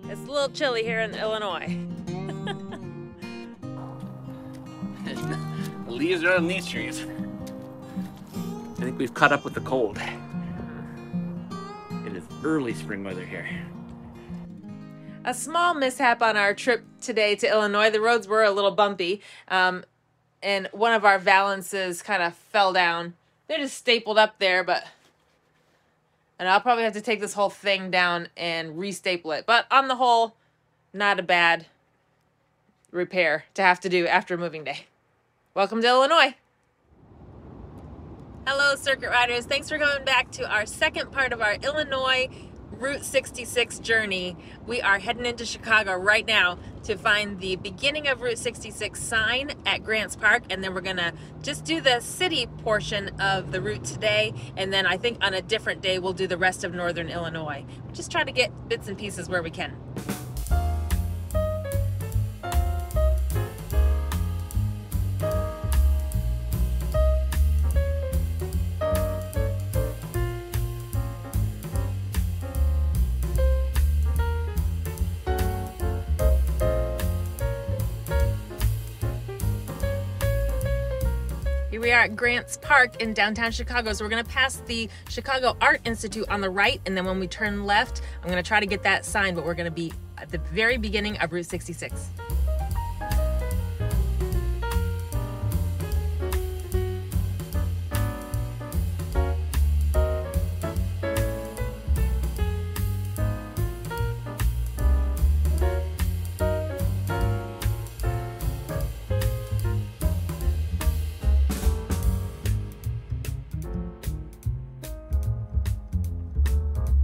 It's a little chilly here in Illinois. The leaves are on these trees. I think we've caught up with the cold. It is early spring weather here. A small mishap on our trip today to Illinois. The roads were a little bumpy, and one of our valances kind of fell down. They're just stapled up there, and I'll probably have to take this whole thing down and re-staple it. But on the whole, not a bad repair to have to do after moving day. Welcome to Illinois. Hello, circuit riders. Thanks for coming back to our second part of our Illinois Route 66 journey. We are heading into Chicago right now to find the beginning of Route 66 sign at Grants Park, and then we're gonna just do the city portion of the route today, and then I think on a different day we'll do the rest of northern Illinois. Just try to get bits and pieces where we can. We are at Grants Park in downtown Chicago, so we're going to pass the Chicago Art Institute on the right, and then when we turn left, I'm going to try to get that sign, but we're going to be at the very beginning of Route 66.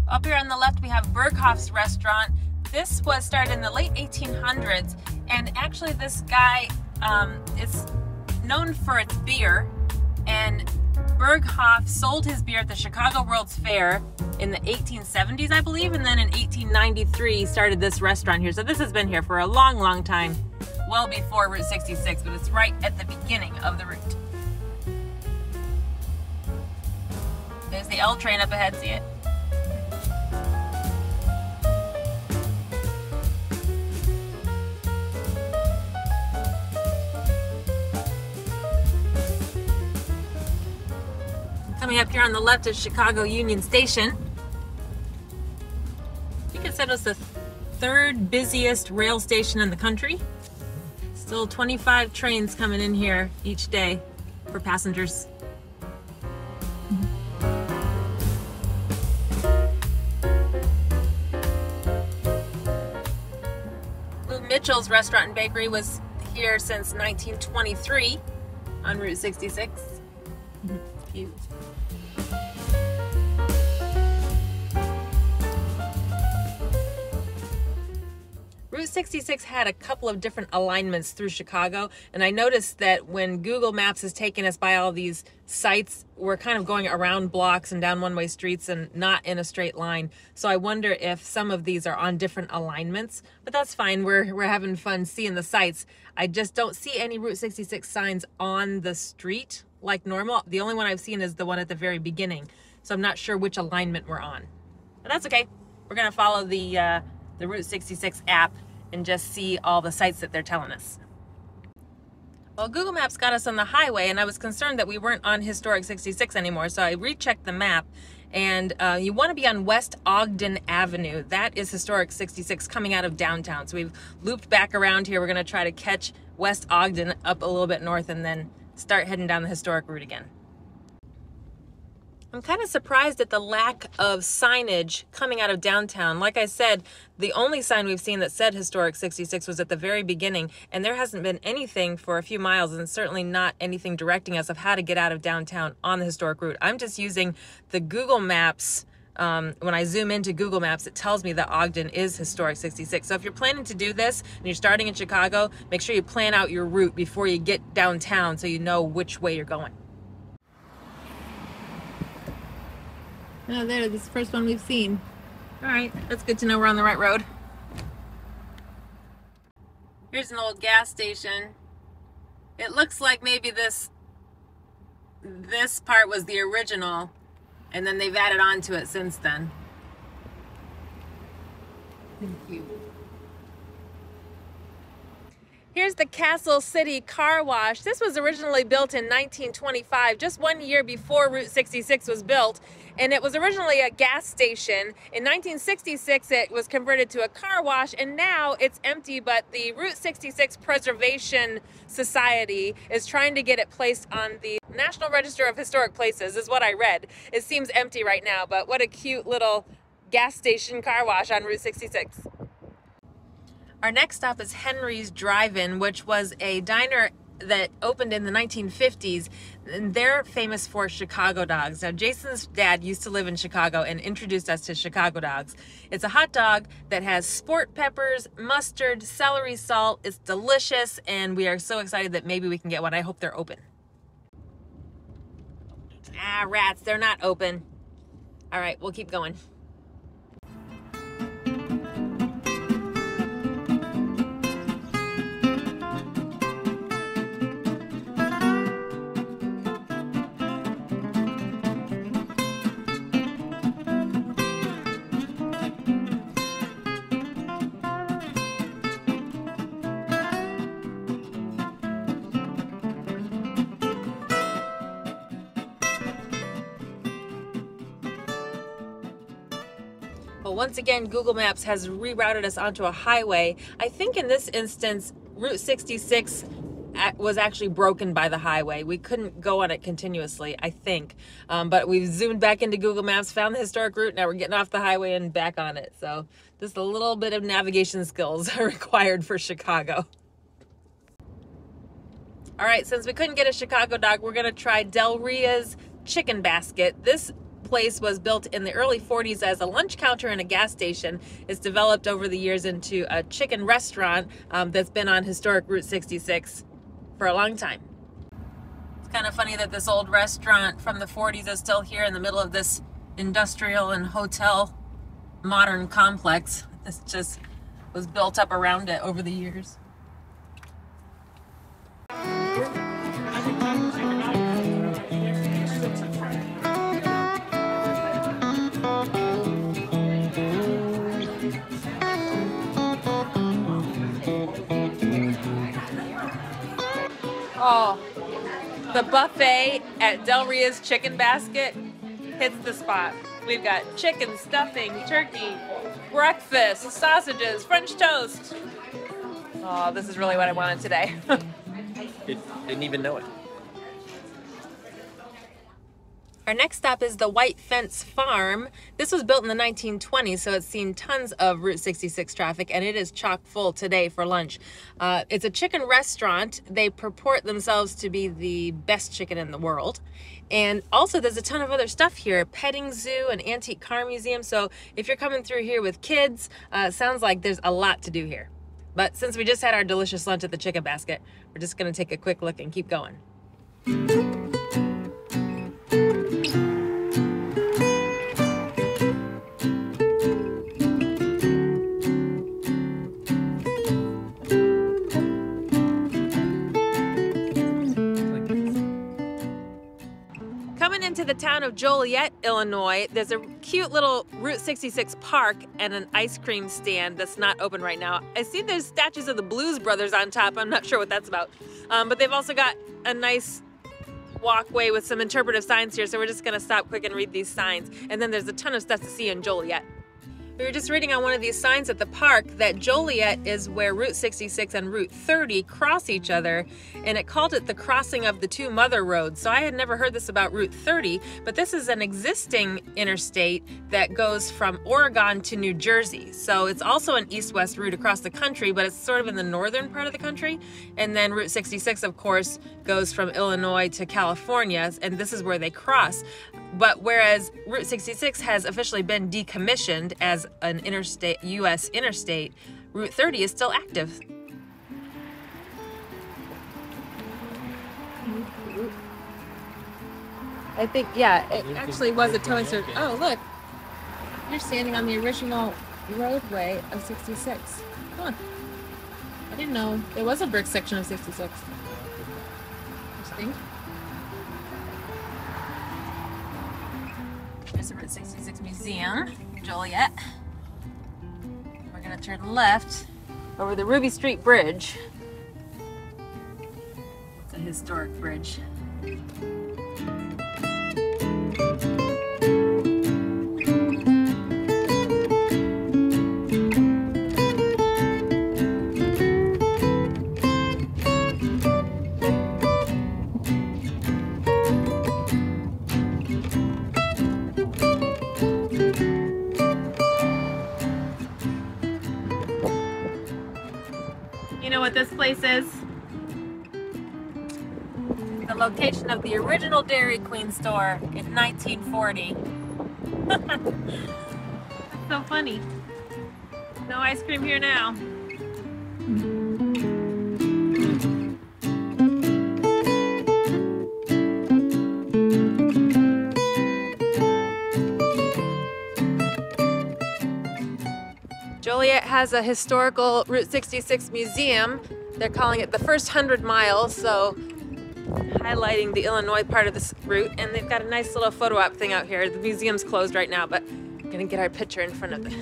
Up here on the left, we have Berghoff's restaurant. This was started in the late 1800s, and actually this guy is known for its beer, and Berghoff sold his beer at the Chicago World's Fair in the 1870s, I believe, and then in 1893 started this restaurant here. So this has been here for a long, long time, well before Route 66, but it's right at the beginning of the route. There's the L train up ahead, see it? Coming up here on the left is Chicago Union Station. I think it said it was the third busiest rail station in the country. Still 25 trains coming in here each day for passengers. Lou Mitchell's Restaurant and Bakery was here since 1923 on Route 66. Cute. Route 66 had a couple of different alignments through Chicago, and I noticed that when Google Maps has taken us by all these sites, we're kind of going around blocks and down one-way streets and not in a straight line. So I wonder if some of these are on different alignments, but that's fine. We're having fun seeing the sights. I just don't see any Route 66 signs on the street like normal. The only one I've seen is the one at the very beginning, so I'm not sure which alignment we're on. But that's okay. We're gonna follow the Route 66 app and just see all the sites that they're telling us. Well, Google Maps got us on the highway, and I was concerned that we weren't on Historic 66 anymore, so I rechecked the map, and you want to be on West Ogden Avenue. That is Historic 66 coming out of downtown. So we've looped back around here. We're going to try to catch West Ogden up a little bit north and then start heading down the historic route again. I'm kind of surprised at the lack of signage coming out of downtown. Like I said, the only sign we've seen that said Historic 66 was at the very beginning, and there hasn't been anything for a few miles, and certainly not anything directing us of how to get out of downtown on the historic route. I'm just using the Google Maps. When I zoom into Google Maps, it tells me that Ogden is Historic 66. So if you're planning to do this and you're starting in Chicago, make sure you plan out your route before you get downtown so you know which way you're going. Oh, there, this is the first one we've seen. All right, that's good to know we're on the right road. Here's an old gas station. It looks like maybe this part was the original, and then they've added on to it since then. Thank you. Here's the Castle City Car Wash. This was originally built in 1925, just 1 year before Route 66 was built. And it was originally a gas station. In 1966, it was converted to a car wash, and now it's empty, but the Route 66 Preservation Society is trying to get it placed on the National Register of Historic Places, is what I read. It seems empty right now, but what a cute little gas station car wash on Route 66. Our next stop is Henry's Drive-In, which was a diner that opened in the 1950s, and they're famous for Chicago dogs. Now, Jason's dad used to live in Chicago and introduced us to Chicago dogs. It's a hot dog that has sport peppers, mustard, celery salt. It's delicious, and we are so excited that maybe we can get one. I hope they're open. Ah, rats, they're not open. All right, we'll keep going. Well, once again, Google Maps has rerouted us onto a highway. I think in this instance, Route 66 was actually broken by the highway. We couldn't go on it continuously, I think. But we've zoomed back into Google Maps, found the historic route, now we're getting off the highway and back on it. So just a little bit of navigation skills are required for Chicago. All right, since we couldn't get a Chicago dog, we're gonna try Rhea's Chicken Basket. This place was built in the early 40s as a lunch counter and a gas station. It's developed over the years into a chicken restaurant that's been on historic Route 66 for a long time. It's kind of funny that this old restaurant from the 40s is still here in the middle of this industrial and hotel modern complex. This just was built up around it over the years. Oh, the buffet at Rhea's Chicken Basket hits the spot. We've got chicken, stuffing, turkey, breakfast, sausages, French toast. Oh, this is really what I wanted today. Didn't even know it. Our next stop is the White Fence Farm. This was built in the 1920s, so it's seen tons of Route 66 traffic, and it is chock full today for lunch. It's a chicken restaurant. They purport themselves to be the best chicken in the world. And also there's a ton of other stuff here, petting zoo, an antique car museum. So if you're coming through here with kids, sounds like there's a lot to do here. But since we just had our delicious lunch at the Chicken Basket, we're just gonna take a quick look and keep going. Into the town of Joliet, Illinois, there's a cute little Route 66 park and an ice cream stand that's not open right now. I see there's statues of the Blues Brothers on top. I'm not sure what that's about. But they've also got a nice walkway with some interpretive signs here, so we're just gonna stop quick and read these signs. And then there's a ton of stuff to see in Joliet. We were just reading on one of these signs at the park that Joliet is where Route 66 and Route 30 cross each other, and it called it the crossing of the two mother roads. So I had never heard this about Route 30, but this is an existing interstate that goes from Oregon to New Jersey. So it's also an east-west route across the country, but it's sort of in the northern part of the country. And then Route 66, of course, goes from Illinois to California, and this is where they cross. But whereas Route 66 has officially been decommissioned as an interstate, U.S. interstate, Route 30 is still active. I think, yeah, it actually was a towing service. Oh, look, you're standing on the original roadway of 66. Huh. I didn't know there was a brick section of 66. Interesting. There's the Route 66 Museum, Joliet. We're gonna turn left over the Ruby Street Bridge. It's a historic bridge. You know what this place is? The location of the original Dairy Queen store in 1940. That's so funny. No ice cream here now. Joliet has a historical Route 66 museum. They're calling it the first 100 miles, so highlighting the Illinois part of this route. And they've got a nice little photo op thing out here. The museum's closed right now, but I'm gonna get our picture in front of it.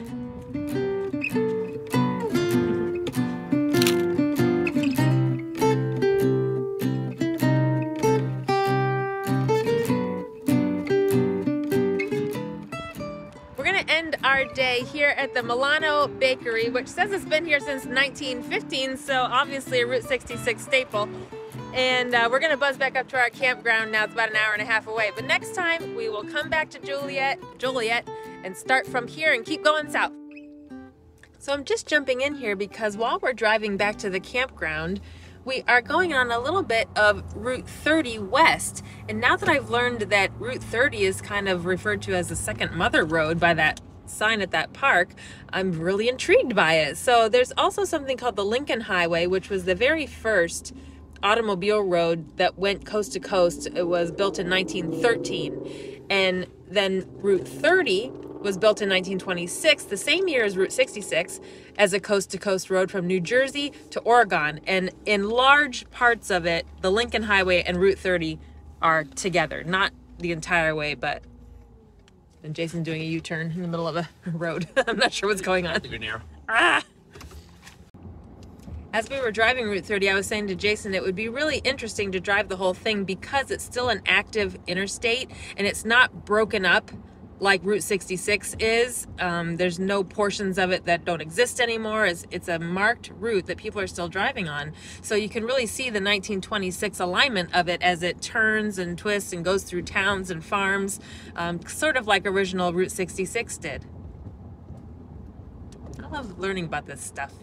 Our day here at the Milano Bakery, which says it's been here since 1915, so obviously a Route 66 staple. And we're gonna buzz back up to our campground now. It's about an hour and a half away, but next time we will come back to Joliet and start from here and keep going south. So I'm just jumping in here because while we're driving back to the campground, we are going on a little bit of Route 30 West. And now that I've learned that Route 30 is kind of referred to as the second mother road by that sign at that park, I'm really intrigued by it. So there's also something called the Lincoln Highway, which was the very first automobile road that went coast to coast. It was built in 1913. And then Route 30 was built in 1926, the same year as Route 66, as a coast-to-coast road from New Jersey to Oregon. And in large parts of it, the Lincoln Highway and Route 30 are together. Not the entire way, but... And Jason's doing a U-turn in the middle of a road. I'm not sure what's going on. Ah! As we were driving Route 30, I was saying to Jason it would be really interesting to drive the whole thing because it's still an active interstate and it's not broken up like Route 66 is. There's no portions of it that don't exist anymore. It's a marked route that people are still driving on. So you can really see the 1926 alignment of it as it turns and twists and goes through towns and farms, sort of like original Route 66 did. I love learning about this stuff.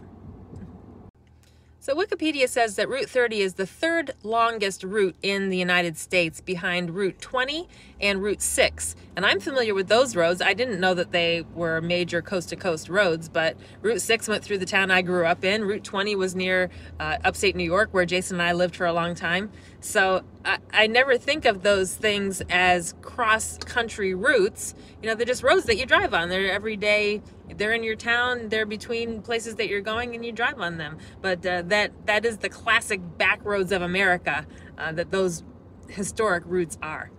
So Wikipedia says that Route 30 is the third longest route in the United States behind Route 20 and Route 6. And I'm familiar with those roads. I didn't know that they were major coast-to-coast roads, but Route 6 went through the town I grew up in. Route 20 was near upstate New York, where Jason and I lived for a long time. So I never think of those things as cross-country routes. You know, they're just roads that you drive on. They're every day. They're in your town, they're between places that you're going and you drive on them. But that is the classic back roads of America that those historic routes are.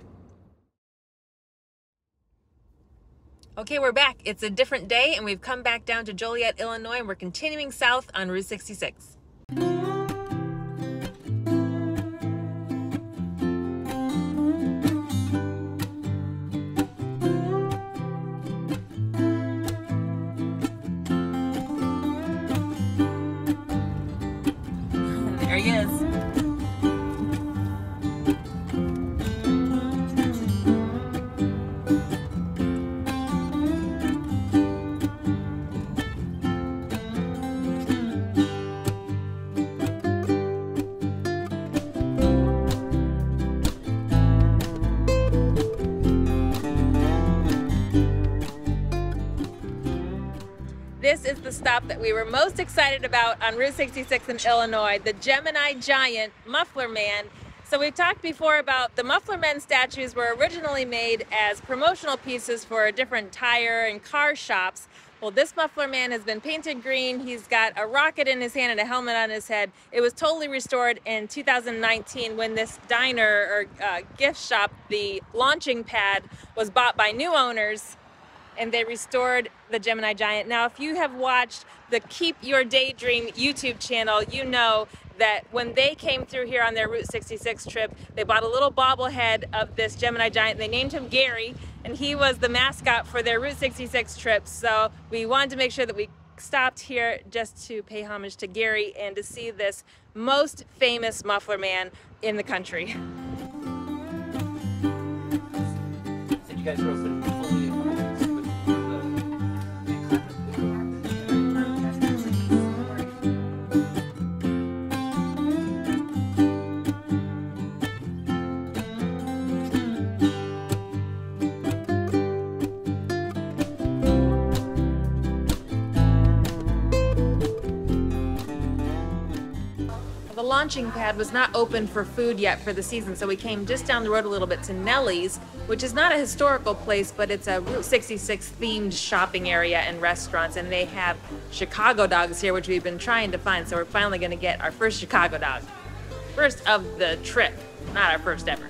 Okay, we're back. It's a different day and we've come back down to Joliet, Illinois, and we're continuing south on Route 66. There he is. This is the stop that we were most excited about on Route 66 in Illinois, the Gemini Giant Muffler Man. So we've talked before about the Muffler Men statues were originally made as promotional pieces for different tire and car shops. Well, this Muffler Man has been painted green. He's got a rocket in his hand and a helmet on his head. It was totally restored in 2019 when this diner or gift shop, the launching pad, was bought by new owners, and they restored the Gemini Giant. Now, if you have watched the Keep Your Daydream YouTube channel, you know that when they came through here on their Route 66 trip, they bought a little bobblehead of this Gemini Giant. They named him Gary, and he was the mascot for their Route 66 trip. So we wanted to make sure that we stopped here just to pay homage to Gary and to see this most famous muffler man in the country. And you guys are open fully. The launching pad was not open for food yet for the season, so we came just down the road a little bit to Nellie's, which is not a historical place, but it's a Route 66 themed shopping area and restaurants, and they have Chicago dogs here, which we've been trying to find, so we're finally going to get our first Chicago dog. First of the trip, not our first ever.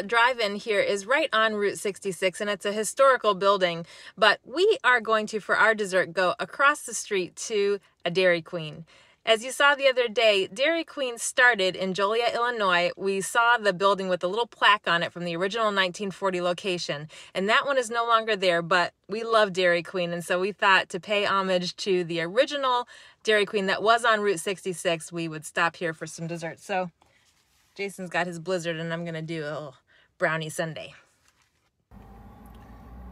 Drive-in here is right on Route 66, and it's a historical building, but we are going to, for our dessert, go across the street to a Dairy Queen. As you saw the other day, Dairy Queen started in Joliet, Illinois. We saw the building with a little plaque on it from the original 1940 location, and that one is no longer there, but we love Dairy Queen, and so we thought to pay homage to the original Dairy Queen that was on Route 66, we would stop here for some dessert. So Jason's got his Blizzard, and I'm going to do a little brownie sundae.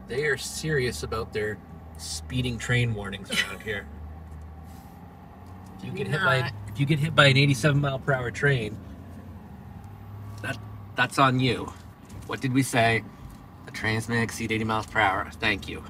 They are serious about their speeding train warnings around here. If you get hit by an 87-mile-per-hour train, that's on you. What did we say? The trains may exceed 80 miles per hour. Thank you.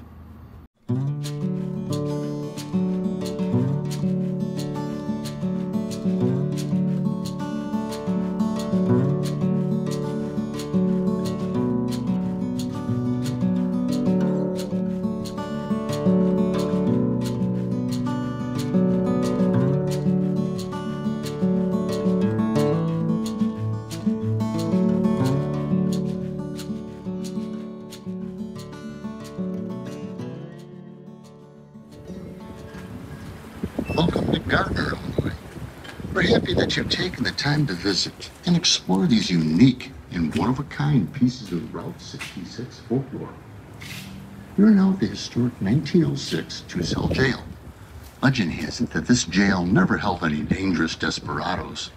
Welcome to Gardiner, Illinois. We're happy that you've taken the time to visit and explore these unique and one-of-a-kind pieces of Route 66 folklore. We're now at the historic 1906 Dell jail. Legend has it that this jail never held any dangerous desperados.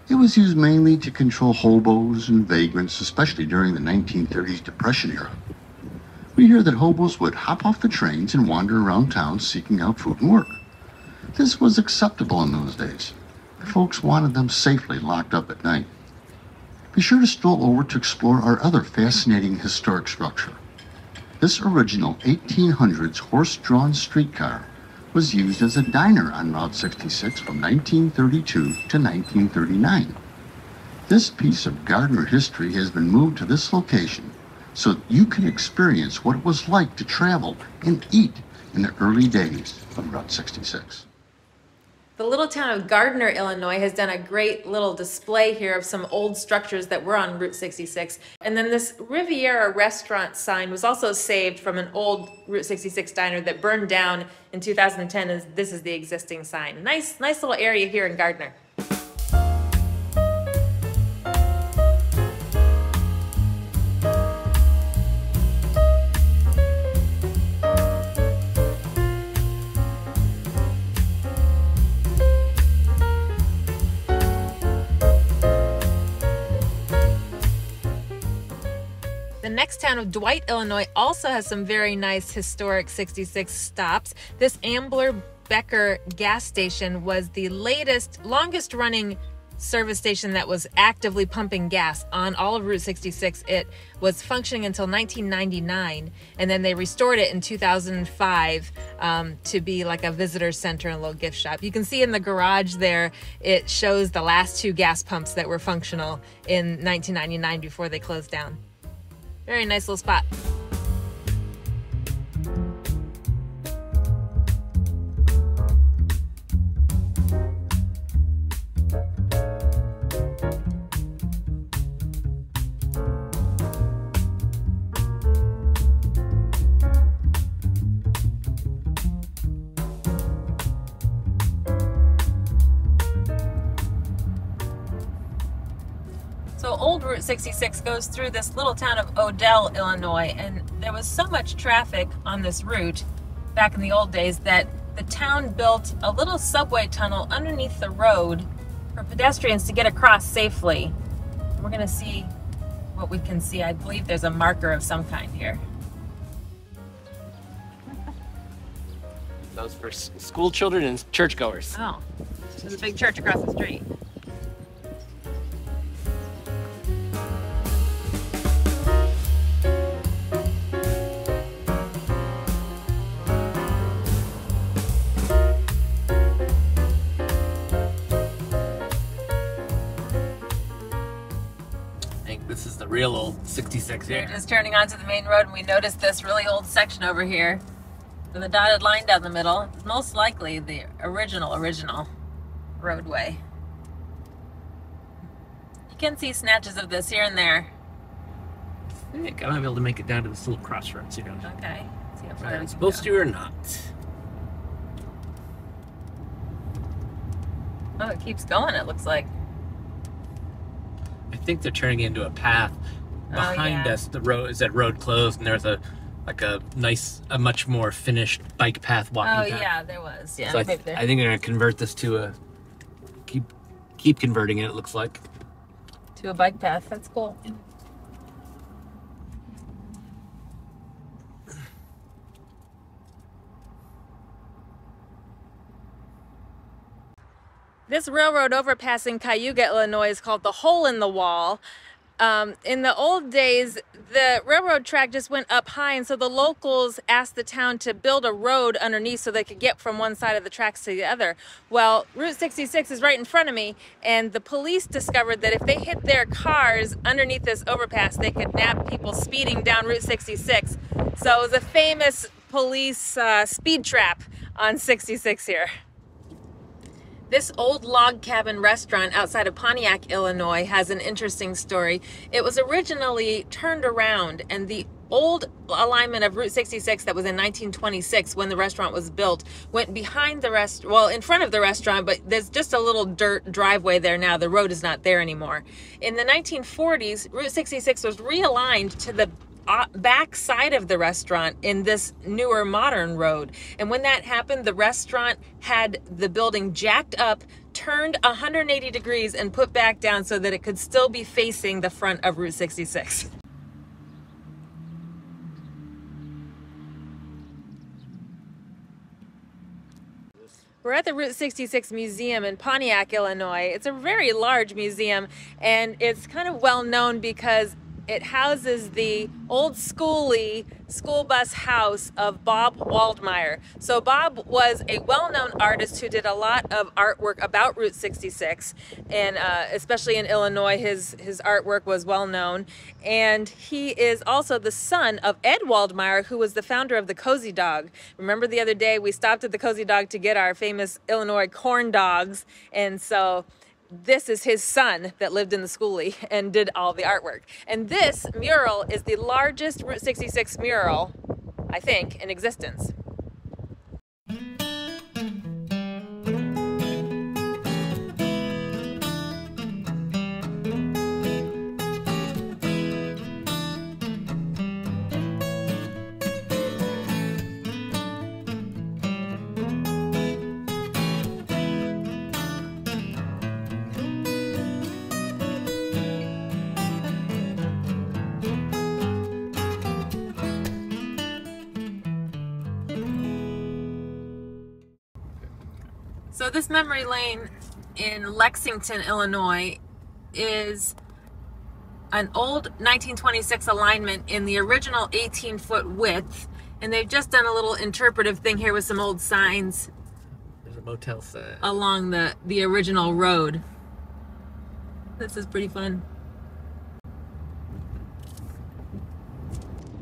It was used mainly to control hobos and vagrants, especially during the 1930s Depression era. We hear that hobos would hop off the trains and wander around town seeking out food and work. This was acceptable in those days. Folks wanted them safely locked up at night. Be sure to stroll over to explore our other fascinating historic structure. This original 1800s horse-drawn streetcar was used as a diner on Route 66 from 1932 to 1939. This piece of Gardiner history has been moved to this location so that you can experience what it was like to travel and eat in the early days of Route 66. The little town of Gardiner, Illinois has done a great little display here of some old structures that were on Route 66. And then this Riviera restaurant sign was also saved from an old Route 66 diner that burned down in 2010, and this is the existing sign. Nice little area here in Gardiner. The 1906 next town of Dwight, Illinois also has some very nice historic 66 stops. This Ambler Becker gas station was the longest running service station that was actively pumping gas on all of Route 66. It was functioning until 1999, and then they restored it in 2005 to be like a visitor center and a little gift shop. You can see in the garage there, it shows the last 2 gas pumps that were functional in 1999 before they closed down. Very nice little spot. So old Route 66 goes through this little town of Odell, Illinois, and there was so much traffic on this route back in the old days that the town built a little subway tunnel underneath the road for pedestrians to get across safely. We're going to see what we can see. I believe there's a marker of some kind here. Those for school children and churchgoers. Oh, there's a big church across the street. This is the real old 66 here. We're just turning onto the main road and we noticed this really old section over here with a dotted line down the middle. It's most likely the original roadway. You can see snatches of this here and there. I think I might be able to make it down to this little crossroads, you know. Okay. Let's see how far Whether we it's can supposed go. to or not. Oh, it keeps going, it looks like. I think they're turning into a path. Behind us, the road is that road closed, and there's a much more finished bike path walking path. Yeah, there was. Yeah, So I maybe there. think they're gonna convert this to a keep converting it. It looks like. To a bike path. That's cool. This railroad overpass in Cayuga, Illinois is called the Hole in the Wall. In the old days, the railroad track just went up high, and so the locals asked the town to build a road underneath so they could get from one side of the tracks to the other. Well, Route 66 is right in front of me, and the police discovered that if they hit their cars underneath this overpass, they could nab people speeding down Route 66. So it was a famous police speed trap on 66 here. This old log cabin restaurant outside of Pontiac, Illinois has an interesting story. It was originally turned around, and the old alignment of Route 66 that was in 1926 when the restaurant was built went behind the in front of the restaurant, but there's just a little dirt driveway there now. The road is not there anymore. In the 1940s, Route 66 was realigned to the back side of the restaurant in this newer modern road. And when that happened, the restaurant had the building jacked up, turned 180 degrees and put back down so that it could still be facing the front of Route 66. We're at the Route 66 Museum in Pontiac, Illinois. It's a very large museum, and it's kind of well known because it houses the old Skoolie school bus house of Bob Waldmire. So Bob was a well-known artist who did a lot of artwork about Route 66, and especially in Illinois, his artwork was well known. And he is also the son of Ed Waldmire, who was the founder of the Cozy Dog. Remember the other day we stopped at the Cozy Dog to get our famous Illinois corn dogs, and so this is his son that lived in the Skoolie and did all the artwork. And this mural is the largest Route 66 mural, I think, in existence. So this memory lane in Lexington, Illinois is an old 1926 alignment in the original 18-foot width, and they've just done a little interpretive thing here with some old signs. There's a motel sign along the original road. This is pretty fun.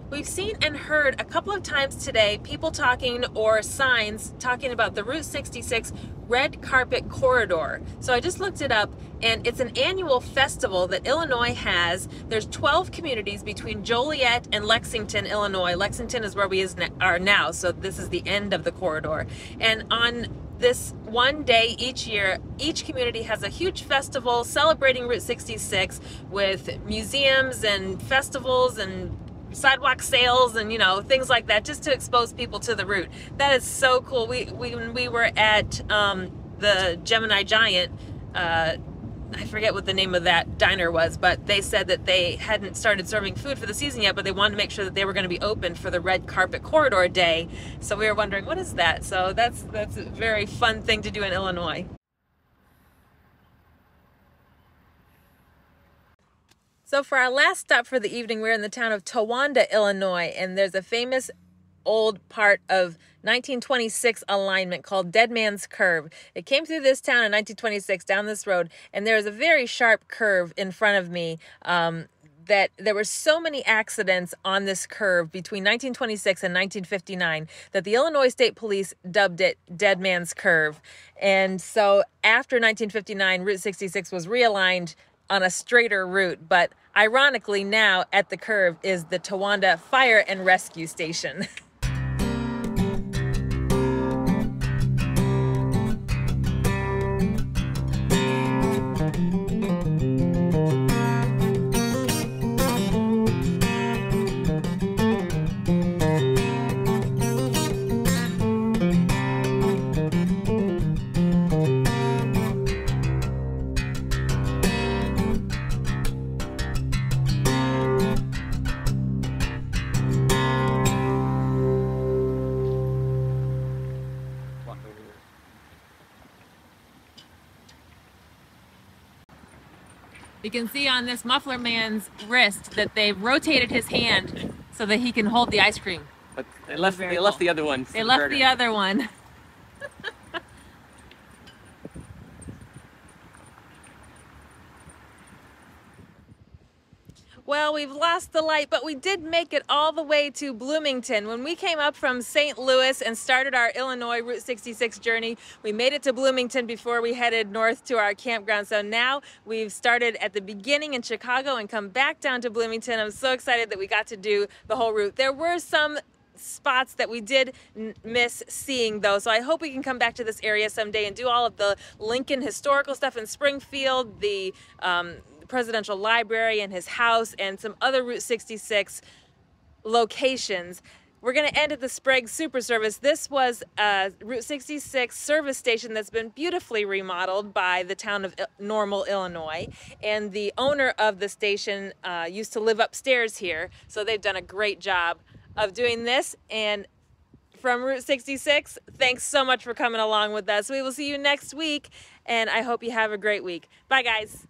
We've seen and heard a couple of times today people talking or signs talking about the Route 66 red carpet corridor. So I just looked it up, and it's an annual festival that Illinois has. There's 12 communities between Joliet and Lexington, Illinois. Lexington is where we are now, so this is the end of the corridor. And on this one day each year, each community has a huge festival celebrating Route 66 with museums and festivals and sidewalk sales and, you know, things like that, just to expose people to the route. That is so cool. When we were at the Gemini Giant, I forget what the name of that diner was, but they said that they hadn't started serving food for the season yet, but they wanted to make sure that they were going to be open for the red carpet corridor day. So we were wondering, what is that? So that's a very fun thing to do in Illinois. So for our last stop for the evening, we're in the town of Towanda, Illinois, and there's a famous old part of 1926 alignment called Dead Man's Curve. It came through this town in 1926 down this road, and there was a very sharp curve in front of me that there were so many accidents on this curve between 1926 and 1959 that the Illinois State Police dubbed it Dead Man's Curve. And so after 1959, Route 66 was realigned on a straighter route, but ironically now at the curve is the Towanda Fire and Rescue Station. You can see on this muffler man's wrist that they've rotated his hand so that he can hold the ice cream. But they left the other one. They left the other one. Well, we've lost the light, but we did make it all the way to Bloomington. When we came up from St. Louis and started our Illinois Route 66 journey, we made it to Bloomington before we headed north to our campground. So now we've started at the beginning in Chicago and come back down to Bloomington. I'm so excited that we got to do the whole route. There were some spots that we did miss seeing though, so I hope we can come back to this area someday and do all of the Lincoln historical stuff in Springfield, the Presidential Library and his house, and some other Route 66 locations. We're going to end at the Sprague Super Service. This was a Route 66 service station that's been beautifully remodeled by the town of Normal, Illinois, and the owner of the station used to live upstairs here, so they've done a great job of doing this. And from Route 66, thanks so much for coming along with us. We will see you next week, and I hope you have a great week. Bye, guys.